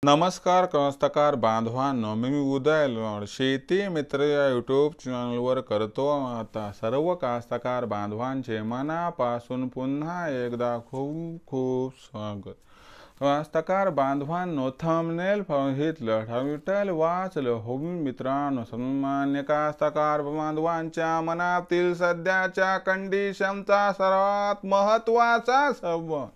नमस्कार कास्तकार बांधवांनो, मी उदय लोड शेती मित्र या यूट्यूब चॅनलवर करतो आता सर्व कास्तकार बांधवांचे मनापासून पुन्हा एकदा खूप खूप स्वागत। कास्तकार बांधवांनो, थंबनेल पाहितलं, टायटल वाचलं हो मित्रांनो, सन्मान्य कास्तकार बांधवांच्या मनातील सध्याच्या कंडिशनचा सर्वात महत्त्वाचा संवाद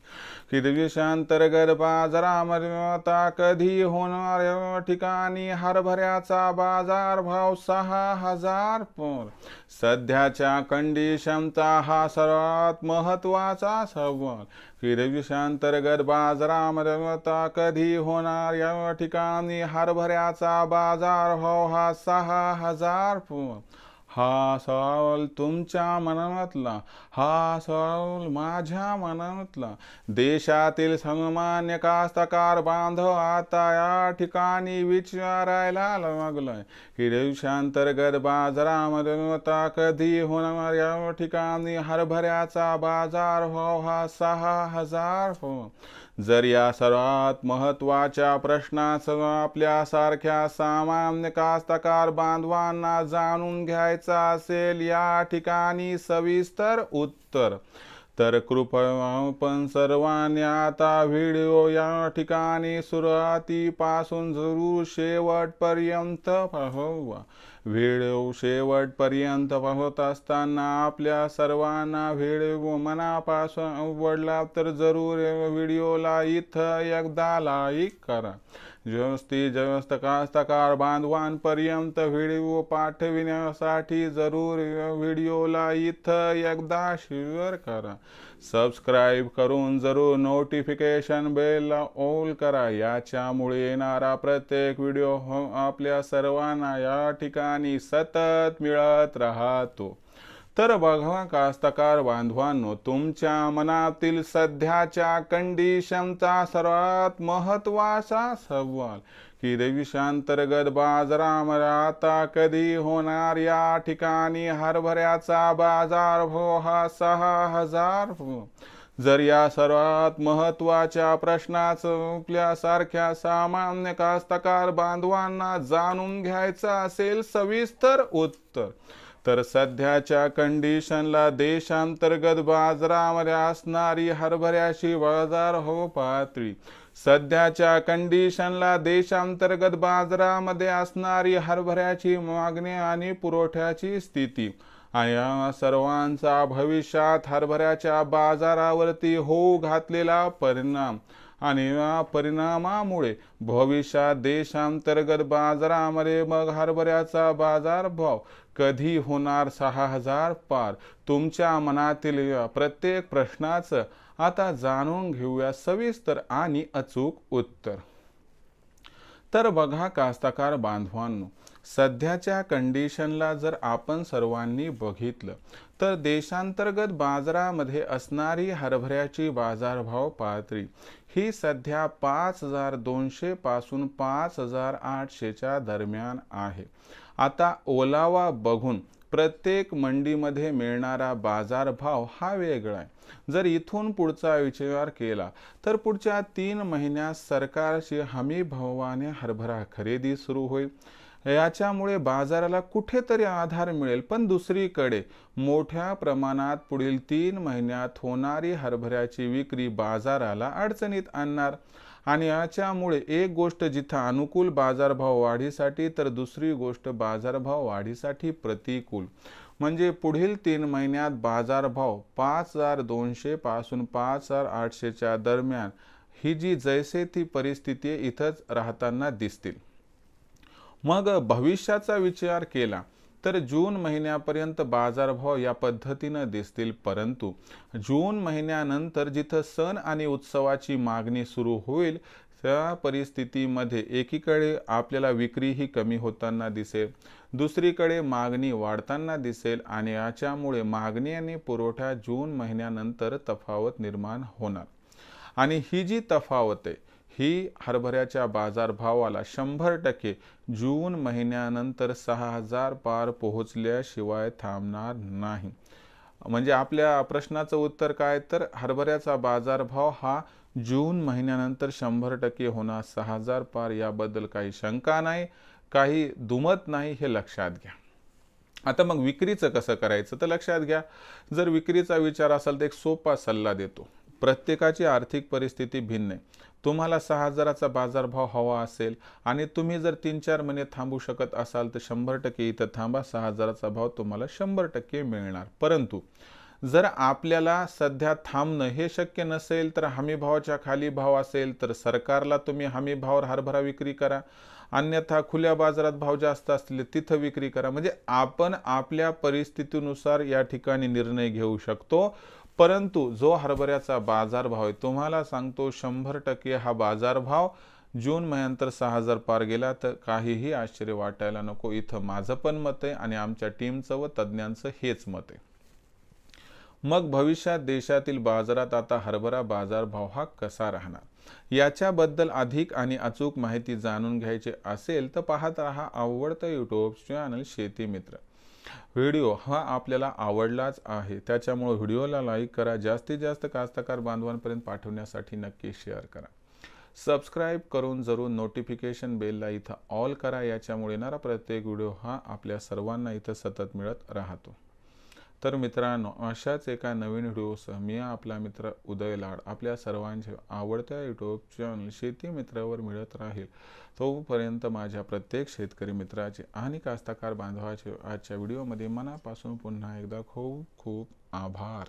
देशांतर्गत बाजारामध्ये आता कधी होणार ठिकाणी हरभऱ्याचा बाजारभाव 6000 पर। सध्याच्या कंडिशनचा हा सर्वात महत्त्वाचा सवाल देशांतर्गत बाजारामध्ये आता कधी होणार या ठिकाणी हरभऱ्याचा बाजारभाव हा 6000 पर। हा सवाल तुमच्या मनातला, हा सवाल माझ्या मनातला। देशातील सामान्य कास्तकार बांधव आता या ठिकाणी विचारायला लागलाय की देशांतर्गत बाजारामध्ये आता कधी होणार या ठिकाणी हरभऱ्याचा बाजारभाव हा 6000 पर। जर या सर्वात महत्त्वाच्या प्रश्नाचं आपल्यासारख्या सामान्य कास्तकार बांधवांना जाणून घ्यायचा असेल या ठिकाणी सविस्तर उत्तर, तर कृपया आपण सर्वांनी आता व्हिडिओ या ठिकाणी सुरुवातीपासून जरूर शेवटपर्यंत पाहावा। व्हिडिओ शेवटपर्यंत पाहत असताना आपल्या सर्वांना व्हिडिओ मनापासून आवडला तर जरूर व्हिडिओला इथं एकदा लाईक करा। जास्तीत जास्त कास्तकार बांधवांपर्यंत व्हिडिओ पाठविण्यासाठी जरूर व्हिडिओला इथं एकदा शेअर करा। सबस्क्राइब करून जरूर नोटिफिकेशन बेल ऑल करा, याच्यामुळे येणारा प्रत्येक व्हिडिओ आपल्या सर्वांना या ठिकाणी सतत मिळत राहतो। तर बघा कास्तकार बांधवांनो, तुमच्या मनातील सध्याच्या कंडिशनचा सर्वात महत्त्वाचा सवाल की देशांतर्गत बाजारामध्ये आता कधी होणार या ठिकाणी हरभऱ्याचा बाजारभाव हा 6000 पर। जर या सर्वात महत्त्वाच्या प्रश्नाचं आपल्यासारख्या सामान्य कास्तकार बांधवांना जाणून घ्यायचं असेल सविस्तर उत्तर, तर सध्याच्या कंडिशनला देशांतर्गत बाजारामध्ये असणारी हरभऱ्याची बाजारभाव पातळी, सध्याच्या कंडिशनला देशांतर्गत बाजारामध्ये असणारी हरभऱ्याची मागणी आणि पुरवठ्याची स्थिती आणि या सर्वांचा भविष्यात हरभऱ्याच्या बाजारावरती होऊ घातलेला परिणाम आणि या परिणामामुळे भविष्यात देशांतर्गत बाजारामध्ये मग हरभऱ्याचा बाजारभाव कधी होणार 6000 पार, तुमच्या मनातील प्रत्येक प्रश्नाचं आता जाणून घेऊया सविस्तर आणि अचूक उत्तर। तर बघा कास्तकार बांधवांनो, सध्याच्या कंडिशनला जर आपण सर्वांनी बघितलं तर देशांतर्गत बाजारामध्ये असणारी हरभऱ्याची बाजारभाव पातळी ही सध्या 5200 पासून 5800 च्या दरम्यान आहे। आता ओलावा बघून प्रत्येक मंडीमध्ये मिळणारा बाजारभाव हा वेगळा आहे। जर इथून पुढचा विचार केला तर पुढच्या 3 महिन्यात सरकारची हमी भावाने हरभरा खरेदी सुरू होईल, याच्यामुळे बाजाराला कुठेतरी आधार मिळेल। पण दुसरीकडे मोठ्या प्रमाणात पुढील 3 महिन्यात होणारी हरभऱ्याची विक्री बाजाराला अडचणीत आणणार आणि याच्यामुळे एक गोष्ट जिथं अनुकूल बाजारभाव वाढीसाठी तर दुसरी गोष्ट बाजारभाव वाढीसाठी प्रतिकूल। म्हणजे पुढील 3 महिन्यात बाजारभाव 5200 पासून 5800 च्या दरम्यान ही जी जैसे ती परिस्थिती इथंच राहताना दिसतील। मग भविष्याचा विचार केला तर जून महिन्यापर्यंत बाजारभाव या पद्धतीने दिसतील, परंतु जून महिन्यानंतर जिथं सण आणि उत्सवाची मागणी सुरू होईल त्या परिस्थितीमध्ये एकीकडे आपल्याला विक्री ही कमी होताना दिसेल, दुसरीकडे मागणी वाढताना दिसेल आणि याच्यामुळे मागणी आणि पुरवठा जून महिन्यानंतर तफावत निर्माण होणार। आणि ही जी तफावत आहे ही हरभऱ्याच्या बाजारभावाला 100% जून महिन्यानंतर 6000 पार पोहोचल्याशिवाय थांबणार नाही। म्हणजे आपल्या प्रश्नाचं उत्तर काय, तर हरभऱ्याचा बाजारभाव हा जून महिन्यानंतर 100% होणार 6,000 पार, याबद्दल काही शंका नाही, काही दुमत नाही, हे लक्षात घ्या. आता मग विक्रीचं कसं करायचं, तर लक्षात घ्या, जर विक्रीचा विचार असेल तर एक सोपा सल्ला देतो. प्रत्येकाची आर्थिक परिस्थिती भिन्न आहे. तुम्हाला 6,000चा बाजारभाव हवा असेल आणि तुम्ही जर 3-4 महिने थांबू शकत असाल तर 100% इथं थांबा, 6,000चा भाव तुम्हाला 100% मिळणार. परंतु जर आपल्याला सध्या थांबणं हे शक्य नसेल, तर हमी भावाच्या खाली भाव असेल तर सरकारला तुम्ही हमी भावावर हरभरा विक्री करा, अन्यथा खुल्या बाजारात भाव जास्त असतील तिथं विक्री करा. म्हणजे आपण आपल्या परिस्थितीनुसार या ठिकाणी निर्णय घेऊ शकतो. परंतु जो हरभऱ्याचा बाजारभाव आहे, तुम्हाला सांगतो 100% हा बाजारभाव जून महिन्यानंतर 6,000 पार गेला तर काहीही आश्चर्य वाटायला नको. इथं माझं पण मत आहे आणि आमच्या टीमचं व तज्ज्ञांचं हेच मत आहे. मग भविष्यात देशातील बाजारात आता हरभरा बाजारभाव हा कसा राहणार, याच्याबद्दल अधिक आणि अचूक माहिती जाणून घ्यायची असेल तर पाहत राहा आवडतं यूट्यूब चॅनल शेती मित्र. व्हिडिओ हा आपल्याला आवडलाच आहे, त्याच्यामुळे व्हिडिओला लाईक करा, जास्तीत जास्त कास्तकार बांधवांपर्यंत पाठवण्यासाठी नक्की शेअर करा. सबस्क्राईब करून जरूर नोटिफिकेशन बेलला इथं ऑल करा, याच्यामुळे येणारा प्रत्येक व्हिडिओ हा आपल्या सर्वांना इथं सतत मिळत राहतो. तर मित्रांनो, अशाच एका नवीन व्हिडिओसह मी आपला मित्र उदय लाड आपल्या सर्वांच्या आवडत्या यूट्यूब चॅनल शेती मित्रावर मिळत राहील. तोपर्यंत माझ्या प्रत्येक शेतकरी मित्राचे आणि कास्तकार बांधवाचे आजच्या व्हिडिओमध्ये मनापासून पुन्हा एकदा खूप खूप आभार.